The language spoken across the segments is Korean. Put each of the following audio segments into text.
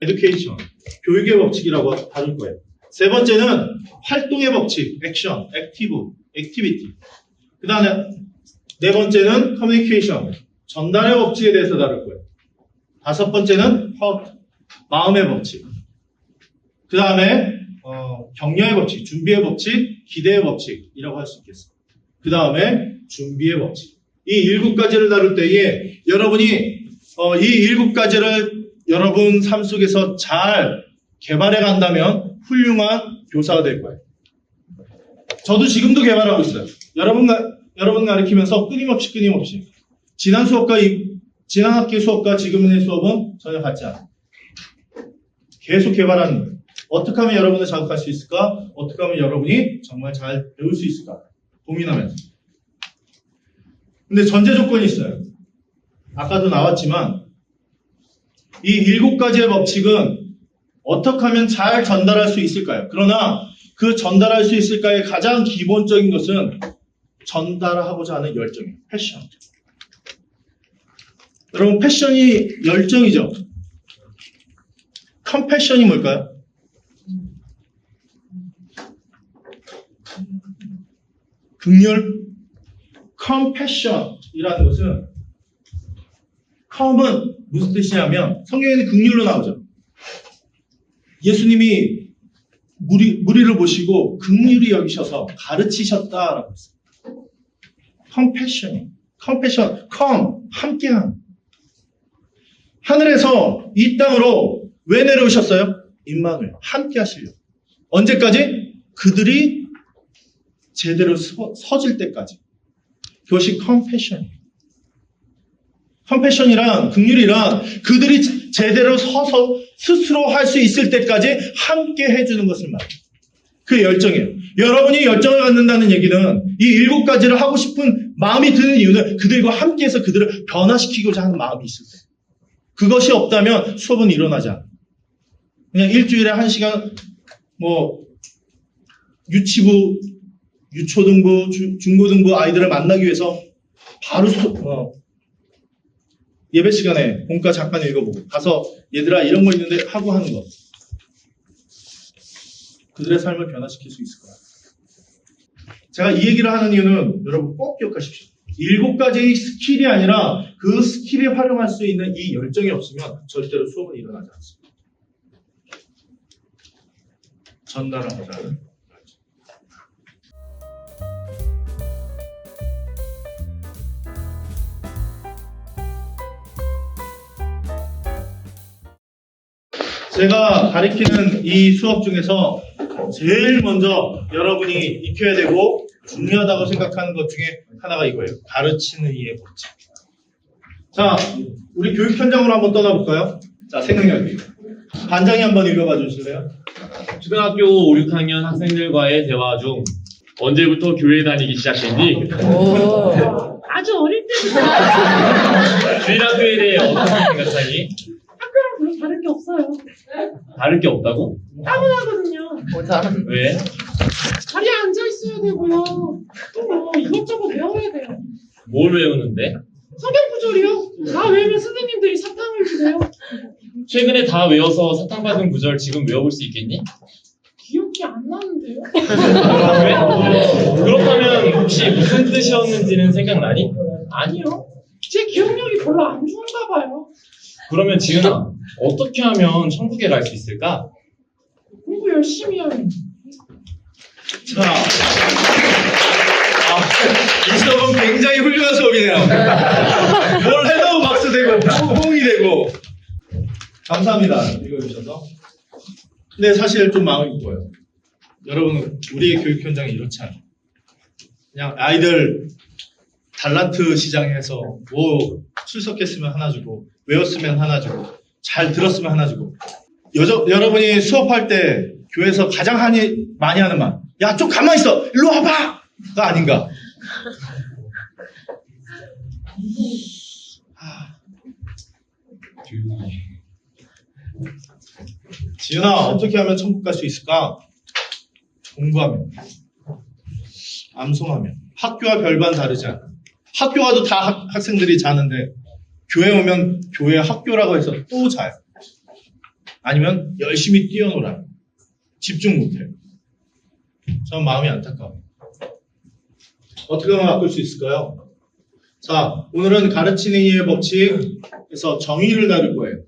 education, 교육의 법칙이라고 다룰 거예요. 세 번째는 활동의 법칙, action, activity. 그 다음에 네 번째는 communication, 전달의 법칙에 대해서 다룰 거예요. 다섯 번째는 heart, 마음의 법칙. 그 다음에 격려의 법칙, 준비의 법칙, 기대의 법칙이라고 할 수 있겠습니다. 그 다음에 준비의 법칙. 이 7가지를 다룰 때에 여러분이 이 7가지를 여러분 삶 속에서 잘 개발해 간다면 훌륭한 교사가 될 거예요. 저도 지금도 개발하고 있어요. 여러분 가르치면서 끊임없이 지난 학기 수업과 지금의 수업은 전혀 같지 않아요. 계속 개발하는 거예요. 어떻게 하면 여러분을 자극할 수 있을까? 어떻게 하면 여러분이 정말 잘 배울 수 있을까? 고민하면서. 근데 전제 조건이 있어요. 아까도 나왔지만 이 7가지의 법칙은 어떻게 하면 잘 전달할 수 있을까요? 그러나 그 전달할 수 있을까의 가장 기본적인 것은 전달하고자 하는 열정이에요. 패션. 여러분 패션이 열정이죠. 컴패션이 뭘까요? 긍휼. 컴패션이라는 것은 컴은 무슨 뜻이냐면 성경에는 긍휼로 나오죠. 예수님이 무리를 보시고 긍휼히 여기셔서 가르치셨다라고 했어요. 컴패션이. 컴패션. 컴. 함께함. 하늘에서 이 땅으로 왜 내려오셨어요? 임마누엘. 함께 하시려고. 언제까지? 그들이 제대로 서질 때까지. 그것이 컴패션이에요. 컴패션이란, 긍휼이란 그들이 제대로 서서 스스로 할 수 있을 때까지 함께 해주는 것을 말해요. 그게 열정이에요. 여러분이 열정을 갖는다는 얘기는 이 7가지를 하고 싶은 마음이 드는 이유는 그들과 함께해서 그들을 변화시키고자 하는 마음이 있을 때. 그것이 없다면 수업은 일어나지 않아요. 그냥 일주일에 1시간 유치부, 유초등부, 중고등부 아이들을 만나기 위해서 바로 예배 시간에 본가 잠깐 읽어보고 가서 얘들아 이런 거 있는데 하고 하는 거. 그들의 삶을 변화시킬 수 있을 거야. 제가 이 얘기를 하는 이유는 여러분 꼭 기억하십시오. 7가지의 스킬이 아니라 그 스킬에 활용할 수 있는 이 열정이 없으면 절대로 수업은 일어나지 않습니다. 전달하고자 하는 제가 가르치는 이 수업 중에서 제일 먼저 여러분이 익혀야 되고 중요하다고 생각하는 것 중에 하나가 이거예요. 가르치는 이의 법칙. 자, 우리 교육 현장으로 한번 떠나볼까요? 자, 생각력이. 반장이 한번 읽어봐 주실래요? 초등학교 5, 6학년 학생들과의 대화 중 언제부터 교회 다니기 시작했니? 아주 어릴 때부터 주일학교에 대해 어떻게 생각하니? 학교랑 별로 다른 게 없어요. 다를 게 없다고? 따분하거든요. 왜? 자리에 앉아 있어야 되고요. 또 이것저것 외워야 돼요. 뭘 외우는데? 성경 구절이요. 다 외우면 선생님들이 사탕을 주세요. 최근에 다 외워서 사탕 받은 구절 지금 외워볼 수 있겠니? 기억이 안 나는데요. 왜? 그렇다면 혹시 무슨 뜻이었는지는 생각나니? 아니요. 제 기억력이 별로 안 좋은가 봐요. 그러면 지은아, 어떻게 하면 천국에 갈 수 있을까? 공부 열심히 하면. 자, 이 수업은 굉장히 훌륭한 수업이네요. 뭘 해도 박수 되고, 호응이 되고. 감사합니다. 읽어주셔서. 근데 사실 좀 마음이 무거워요. 여러분, 우리의 교육 현장이 이렇지 않아요. 그냥 아이들 달란트 시장에서 뭐 출석했으면 하나 주고, 외웠으면 하나 주고, 잘 들었으면 하나 주고. 여러분이 수업할 때 교회에서 가장 많이 하는 말, 야, 좀 가만히 있어! 일로 와봐! 가 아닌가. 지은아, 어떻게 하면 천국 갈 수 있을까? 공부하면, 암송하면. 학교와 별반 다르지 않아. 학교 가도 다 학생들이 자는데 교회 오면 교회 학교라고 해서 또 자요. 아니면 열심히 뛰어놀아요. 집중 못해요. 전 마음이 안타까워요. 어떻게 하면 바꿀 수 있을까요? 자, 오늘은 가르치는 이의 법칙에서 정의를 다룰 거예요.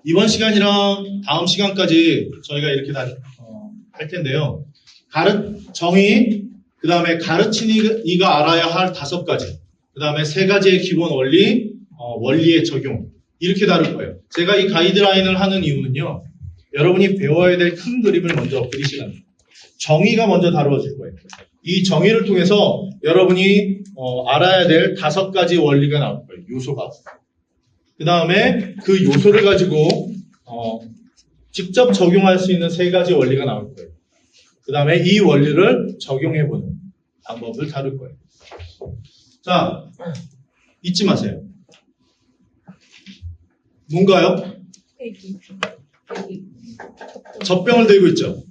이번 시간이랑 다음 시간까지 저희가 이렇게 할 텐데요. 정의, 그 다음에 가르치는 이가 알아야 할 5가지, 그 다음에 3가지의 기본 원리, 원리의 적용, 이렇게 다룰 거예요. 제가 이 가이드라인을 하는 이유는요, 여러분이 배워야 될 큰 그림을 먼저 그리시는 정의가 먼저 다루어질 거예요. 이 정의를 통해서 여러분이 알아야 될 5가지 원리가 나올 거예요. 요소가. 그 다음에 그 요소를 가지고 직접 적용할 수 있는 3가지 원리가 나올 거예요. 그 다음에 이 원리를 적용해보는 방법을 다룰 거예요. 자, 잊지 마세요. 뭔가요? 젖병을 들고 있죠.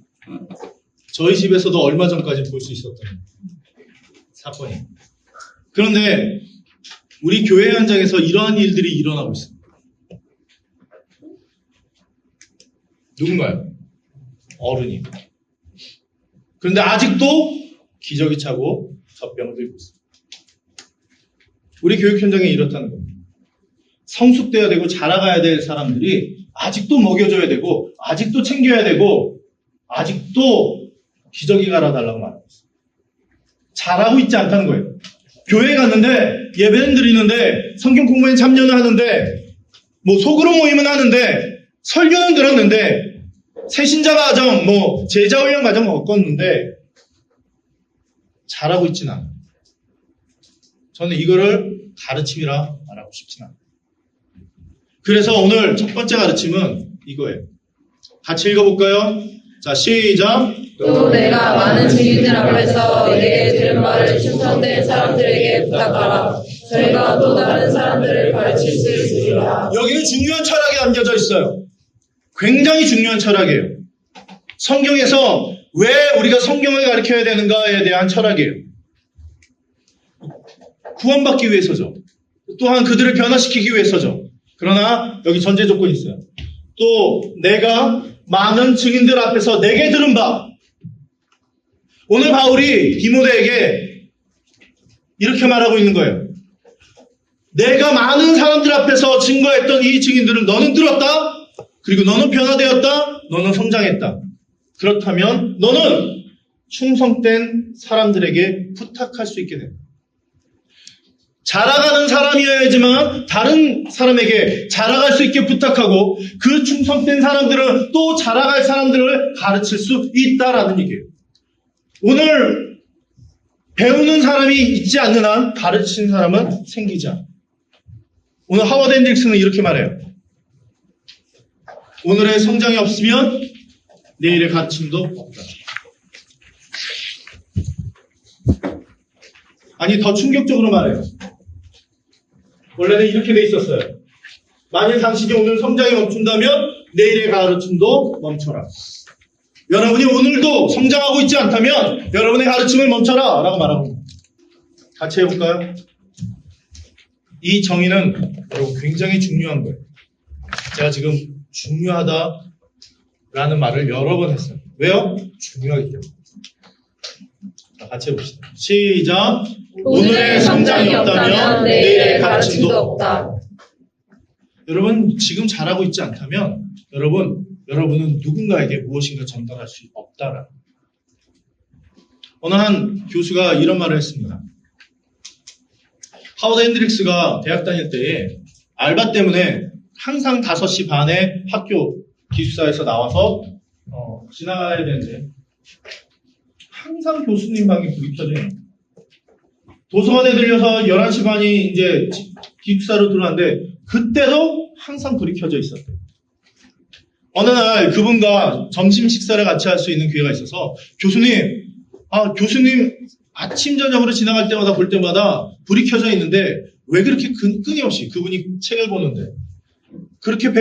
저희 집에서도 얼마 전까지 볼 수 있었던 사건이. 그런데 우리 교회 현장에서 이러한 일들이 일어나고 있습니다. 누군가요? 어른이. 그런데 아직도 기저귀 차고 젖병을 들고 있습니다. 우리 교육 현장에 이렇다는 겁니다. 성숙돼야 되고 자라가야 될 사람들이 아직도 먹여줘야 되고 아직도 챙겨야 되고 아직도 기저귀 갈아달라고 말하고 있어요. 잘하고 있지 않다는 거예요. 교회에 갔는데 예배는 드리는데 성경 공부에 참여는 하는데 뭐 소그룹 모임은 하는데 설교는 들었는데 새신자 과정 제자 훈련 과정 겪었는데 잘하고 있지는 않아요. 저는 이거를 가르침이라 말하고 싶진 않아요. 그래서 오늘 첫 번째 가르침은 이거예요. 같이 읽어볼까요? 자, 시작. 또 내가 많은 증인들 앞에서 내게 들은 말을 충성된 사람들에게 부탁하라. 저희가 또 다른 사람들을 가르칠 수 있으리라. 여기는 중요한 철학이 담겨져 있어요. 굉장히 중요한 철학이에요. 성경에서 왜 우리가 성경을 가르쳐야 되는가에 대한 철학이에요. 구원받기 위해서죠. 또한 그들을 변화시키기 위해서죠. 그러나 여기 전제 조건이 있어요. 또 내가 많은 증인들 앞에서 내게 들은 바. 오늘 바울이 디모데에게 이렇게 말하고 있는 거예요. 내가 많은 사람들 앞에서 증거했던 이 증인들을 너는 들었다. 그리고 너는 변화되었다. 너는 성장했다. 그렇다면 너는 충성된 사람들에게 부탁할 수 있게 됩니다. 자라가는 사람이어야지만 다른 사람에게 자라갈 수 있게 부탁하고 그 충성된 사람들은 또 자라갈 사람들을 가르칠 수 있다라는 얘기예요. 오늘 배우는 사람이 있지 않는 한 가르치는 사람은 생기지 않아요. 오늘 하워드 핸드릭스는 이렇게 말해요. 오늘의 성장이 없으면 내일의 가르침도 없다. 아니, 더 충격적으로 말해요. 원래는 이렇게 돼 있었어요. 만일 당신이 오늘 성장이 멈춘다면 내일의 가르침도 멈춰라. 여러분이 오늘도 성장하고 있지 않다면 여러분의 가르침을 멈춰라 라고 말하고 있습니다. 같이 해볼까요? 이 정의는 여러분 굉장히 중요한 거예요. 제가 지금 중요하다라는 말을 여러 번 했어요. 왜요? 중요하기 때문에. 자, 같이 해봅시다. 시작. 오늘의 성장이 없다면 내일의 가르침도 없다. 여러분 지금 잘하고 있지 않다면 여러분은 누군가에게 무엇인가 전달할 수 없다라는. 어느 한 교수가 이런 말을 했습니다. 하워드 핸드릭스가 대학 다닐 때에 알바 때문에 항상 5시 반에 학교 기숙사에서 나와서 지나가야 되는데 항상 교수님 방에 불이 켜져요. 도서관에 들려서 11시 반이 이제 기숙사로 들어왔는데 그때도 항상 불이 켜져 있었대요. 어느 날 그분과 점심 식사를 같이 할 수 있는 기회가 있어서 교수님 아침 저녁으로 지나갈 때마다 볼 때마다 불이 켜져 있는데 왜 그렇게 끊임없이 그분이 책을 보는데 그렇게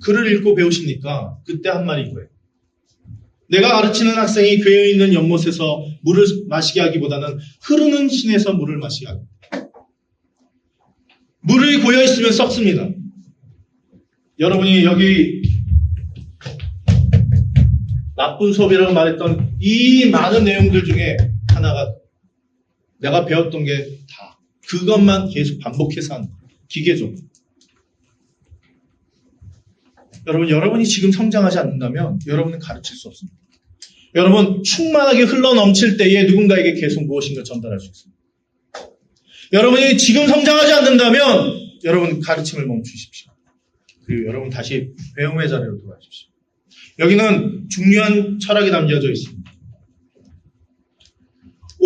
글을 읽고 배우십니까? 그때 한 말이 이거예요. 내가 가르치는 학생이 괴어 있는 연못에서 물을 마시게 하기보다는 흐르는 신에서 물을 마시게 합니다. 물이 고여 있으면 썩습니다. 여러분이 여기 나쁜 수업이라고 말했던 이 많은 내용들 중에 하나가 내가 배웠던 게 다 그것만 계속 반복해서 하는 기계적. 여러분이 지금 성장하지 않는다면 여러분은 가르칠 수 없습니다. 여러분 충만하게 흘러넘칠 때에 누군가에게 계속 무엇인가 전달할 수 있습니다. 여러분이 지금 성장하지 않는다면 여러분 가르침을 멈추십시오. 그리고 여러분 다시 배움의 자리로 돌아가십시오. 여기는 중요한 철학이 담겨져 있습니다.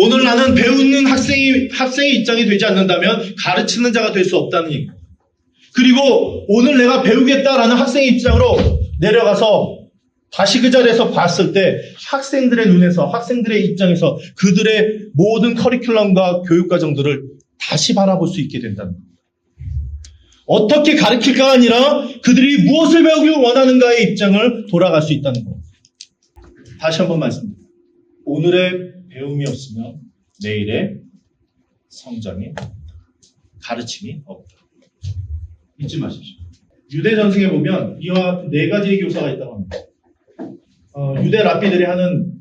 오늘 나는 배우는 학생의 입장이 되지 않는다면 가르치는 자가 될 수 없다는 얘기입니다. 그리고 오늘 내가 배우겠다라는 학생의 입장으로 내려가서 다시 그 자리에서 봤을 때 학생들의 눈에서 학생들의 입장에서 그들의 모든 커리큘럼과 교육과정들을 다시 바라볼 수 있게 된다는 겁니다. 어떻게 가르칠까가 아니라 그들이 무엇을 배우길 원하는가의 입장을 돌아갈 수 있다는 겁니다. 다시 한번 말씀드립니다. 오늘의 배움이 없으면 내일의 성장이 가르침이 없다. 잊지 마십시오. 유대 전승에 보면 이와 같은 4가지의 교사가 있다고 합니다. 유대 랍비들이 하는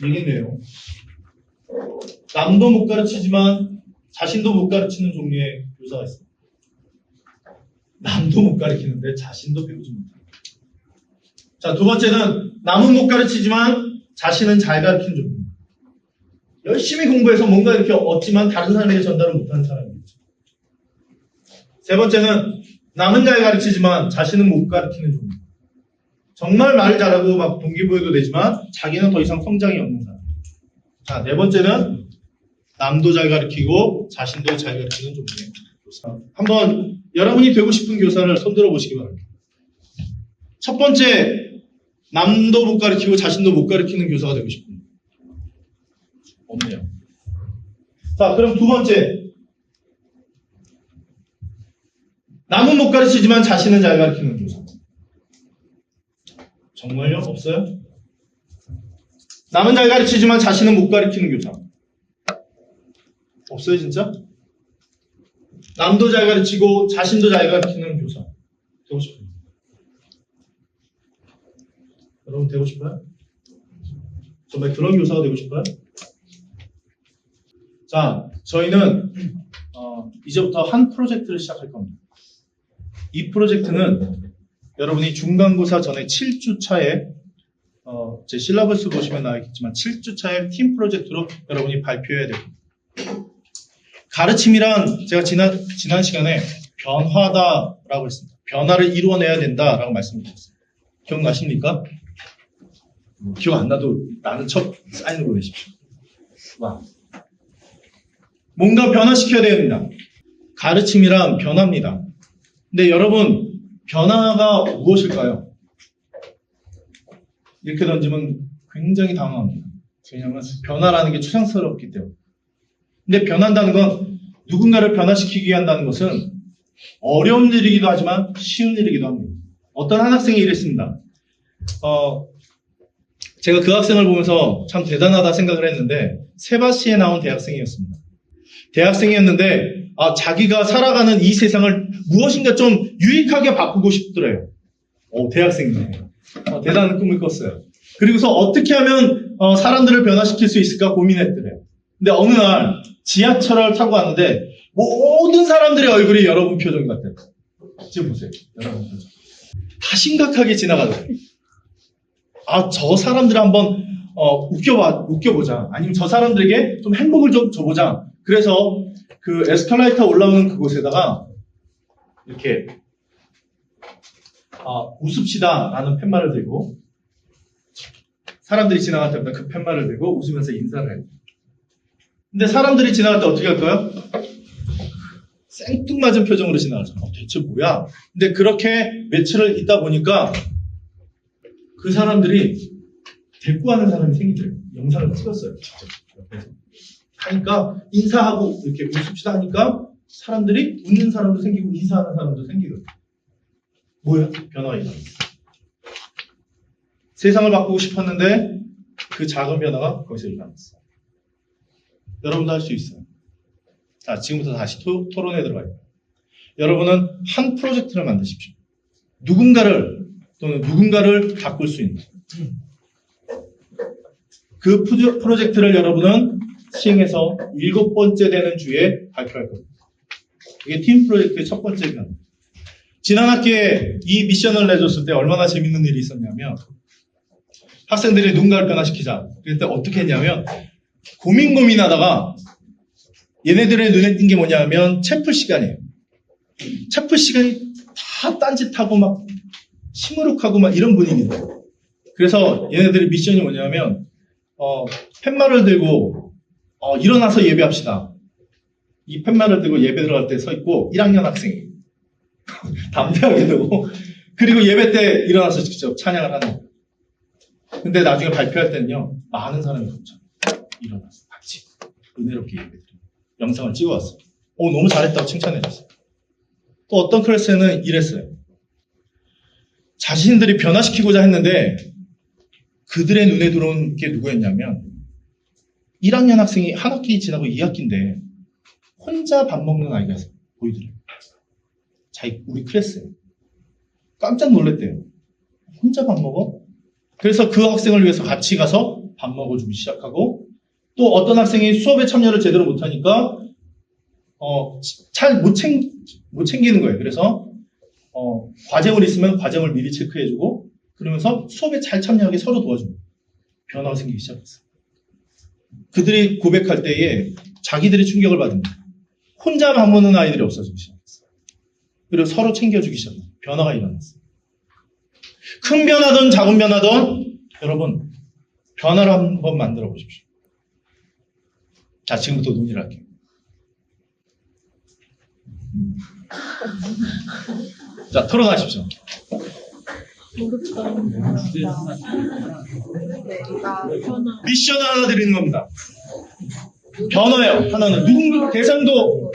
얘기인데요. 남도 못 가르치지만 자신도 못 가르치는 종류의 교사가 있습니다. 남도 못 가르치는데 자신도 배우지 못합니다. 자, 두 번째는 남은 못 가르치지만 자신은 잘 가르치는 종류입니다. 열심히 공부해서 뭔가 이렇게 얻지만 다른 사람에게 전달을 못하는 사람입니다. 세 번째는 남은 잘 가르치지만 자신은 못 가르치는 종류입니다. 정말 말을 잘하고 막 동기부여도 되지만 자기는 더 이상 성장이 없는 사람. 자, 네 번째는 남도 잘 가르치고 자신도 잘 가르치는 종류의 교사. 한번 여러분이 되고 싶은 교사를 손들어 보시기 바랍니다. 첫 번째, 남도 못 가르치고 자신도 못 가르치는 교사가 되고 싶습니다. 없네요. 자, 그럼 두 번째, 남은 못 가르치지만 자신은 잘 가르치는 교사. 정말요? 없어요? 남은 잘 가르치지만 자신은 못 가르치는 교사. 없어요, 진짜? 남도 잘 가르치고 자신도 잘 가르치는 교사. 되고 싶어요. 여러분 되고 싶어요? 정말 그런 교사가 되고 싶어요? 자, 저희는 이제부터 한 프로젝트를 시작할 겁니다. 이 프로젝트는 여러분이 중간고사 전에 7주 차에 제 실러버스 보시면 나와있겠지만 7주 차에 팀 프로젝트로 여러분이 발표해야 됩니다. 가르침이란 제가 지난 시간에 변화다라고 했습니다. 변화를 이루어내야 된다라고 말씀드렸습니다. 기억나십니까? 기억 안 나도 나는 첫 사인을 보내십시오. 와. 뭔가 변화시켜야 됩니다. 가르침이란 변화입니다. 근데 여러분, 변화가 무엇일까요? 이렇게 던지면 굉장히 당황합니다. 왜냐하면 변화라는 게 추상스럽기 때문에. 근데 변한다는 건 누군가를 변화시키게 한다는 것은 어려운 일이기도 하지만 쉬운 일이기도 합니다. 어떤 한 학생이 이랬습니다. 제가 그 학생을 보면서 참 대단하다 생각을 했는데 세바시에 나온 대학생이었습니다. 대학생이었는데 자기가 살아가는 이 세상을 무엇인가 좀 유익하게 바꾸고 싶더래요. 대학생이네. 대단한 꿈을 꿨어요. 그리고서 어떻게 하면 사람들을 변화시킬 수 있을까 고민했더래요. 근데 어느 날 지하철을 타고 가는데 모든 사람들의 얼굴이 여러분 표정 같아요. 지금 보세요. 여러분 표정. 다 심각하게 지나가더래요. 저 사람들을 한번 웃겨보자. 아니면 저 사람들에게 좀 행복을 좀 줘보자. 그래서 그 에스컬레이터 올라오는 그곳에다가 이렇게 웃읍시다 라는 팻말을 들고 사람들이 지나갈 때마다 그 팻말을 들고 웃으면서 인사를 해요. 근데 사람들이 지나갈 때 어떻게 할까요? 생뚱맞은 표정으로 지나가죠. 대체 뭐야? 근데 그렇게 며칠을 있다 보니까 그 사람들이 대꾸하는 사람이 생기더래요. 영상을 찍었어요. 직접 옆에서. 하니까 인사하고 이렇게 웃읍시다 하니까 사람들이 웃는 사람도 생기고 인사하는 사람도 생기거든요. 뭐야? 변화가 일어났어요. 세상을 바꾸고 싶었는데 그 작은 변화가 거기서 일어났어요. 여러분도 할 수 있어요. 자, 지금부터 다시 토론에 들어가요. 여러분은 한 프로젝트를 만드십시오. 누군가를 바꿀 수 있는 그 프로젝트를 여러분은 시행해서 7번째 되는 주에 발표할 겁니다. 이게 팀 프로젝트의 첫 번째 편. 지난 학기에 이 미션을 내줬을 때 얼마나 재밌는 일이 있었냐면 학생들이 누군가를 변화시키자. 그때 어떻게 했냐면 고민하다가 얘네들의 눈에 띈 게 뭐냐면 채플 시간이에요. 채플 시간이 다 딴짓하고 막 시무룩하고 막 이런 분위기예요. 그래서 얘네들의 미션이 뭐냐면 팻말을 들고 일어나서 예배합시다. 이 팻말을 들고 예배 들어갈 때 서 있고 1학년 학생이 담대하게 되고 그리고 예배 때 일어나서 직접 찬양을 하는 거예요. 근데 나중에 발표할 때는요 많은 사람이 겹쳐 일어나서 같이 은혜롭게 예배드리고 영상을 찍어왔어요. 너무 잘했다고 칭찬해줬어요. 또 어떤 클래스에는 이랬어요. 자신들이 변화시키고자 했는데 그들의 눈에 들어온 게 누구였냐면 1학년 학생이 한 학기 지나고 2학기인데 혼자 밥 먹는 아이가 보이더래요. 우리 클래스에. 깜짝 놀랐대요. 혼자 밥 먹어? 그래서 그 학생을 위해서 같이 가서 밥 먹어주기 시작하고 또 어떤 학생이 수업에 참여를 제대로 못하니까 잘 못 챙기는 거예요. 그래서 과제물 있으면 과제물 미리 체크해주고 그러면서 수업에 잘 참여하게 서로 도와줍니다. 변화가 생기기 시작했어요. 그들이 고백할 때에 자기들이 충격을 받습니다. 혼자 밥 먹는 아이들이 없어지기 시작했어요. 그리고 서로 챙겨주기 시작합니다. 변화가 일어났어요. 큰 변화든 작은 변화든 여러분 변화를 한번 만들어 보십시오. 자, 지금부터 논의를 할게요. 자, 토론하십시오. 미션을 하나 드리는 겁니다. 변화예요. 하나는 누군가 대상도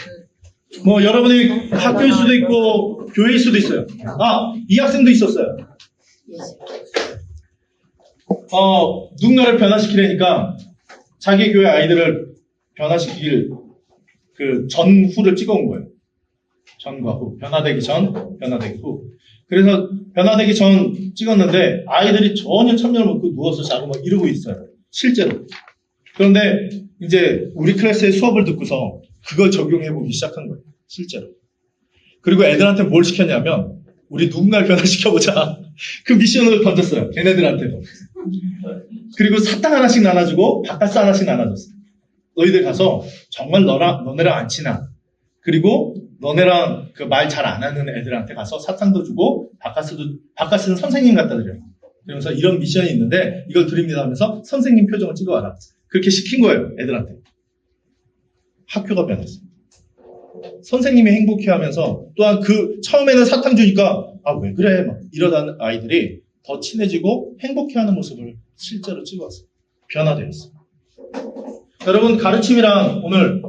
뭐 여러분의 학교일 수도 있고 교회일 수도 있어요. 이 학생도 있었어요. 누군가를 변화시키려니까 자기 교회 아이들을 변화시킬 그 전후를 찍어온 거예요. 전과 후. 변화되기 전, 변화되기 후. 그래서 변화되기 전 찍었는데 아이들이 전혀 참여를 못하고 누워서 자고 막 이러고 있어요. 실제로. 그런데 이제 우리 클래스의 수업을 듣고서 그걸 적용해보기 시작한 거예요. 실제로. 그리고 애들한테 뭘 시켰냐면 우리 누군가를 변화시켜보자. 그 미션을 던졌어요. 걔네들한테도. 그리고 사탕 하나씩 나눠주고 바카스 하나씩 나눠줬어요. 너희들 가서 정말 너네랑 안 친한 그리고 너네랑 그 말 잘 안 하는 애들한테 가서 사탕도 주고 바카스는 선생님 갖다 드려요. 그러면서 이런 미션이 있는데 이걸 드립니다 하면서 선생님 표정을 찍어와라. 그렇게 시킨 거예요. 애들한테. 학교가 변했어요. 선생님이 행복해하면서 또한 그 처음에는 사탕 주니까 왜 그래 막 이러던 아이들이 더 친해지고 행복해하는 모습을 실제로 찍어왔어요. 변화되었어요. 여러분 가르침이랑 오늘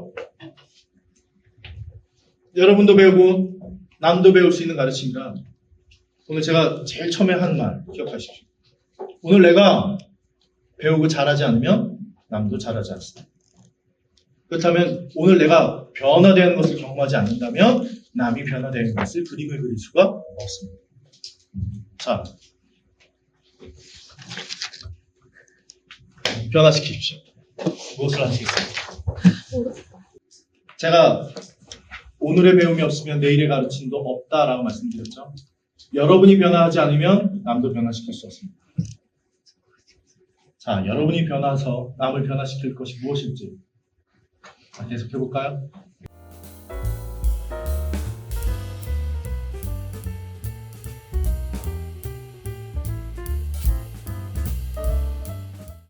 여러분도 배우고 남도 배울 수 있는 가르침이랑 오늘 제가 제일 처음에 한 말 기억하십시오. 오늘 내가 배우고 잘하지 않으면 남도 잘하지 않습니다. 그렇다면 오늘 내가 변화되는 것을 경험하지 않는다면 남이 변화되는 것을 그림을 그릴 수가 없습니다. 자, 변화시키십시오. 무엇을 하시겠습니까? 제가 오늘의 배움이 없으면 내일의 가르침도 없다라고 말씀드렸죠. 여러분이 변화하지 않으면 남도 변화시킬 수 없습니다. 자, 여러분이 변화해서 남을 변화시킬 것이 무엇일지 계속해 볼까요?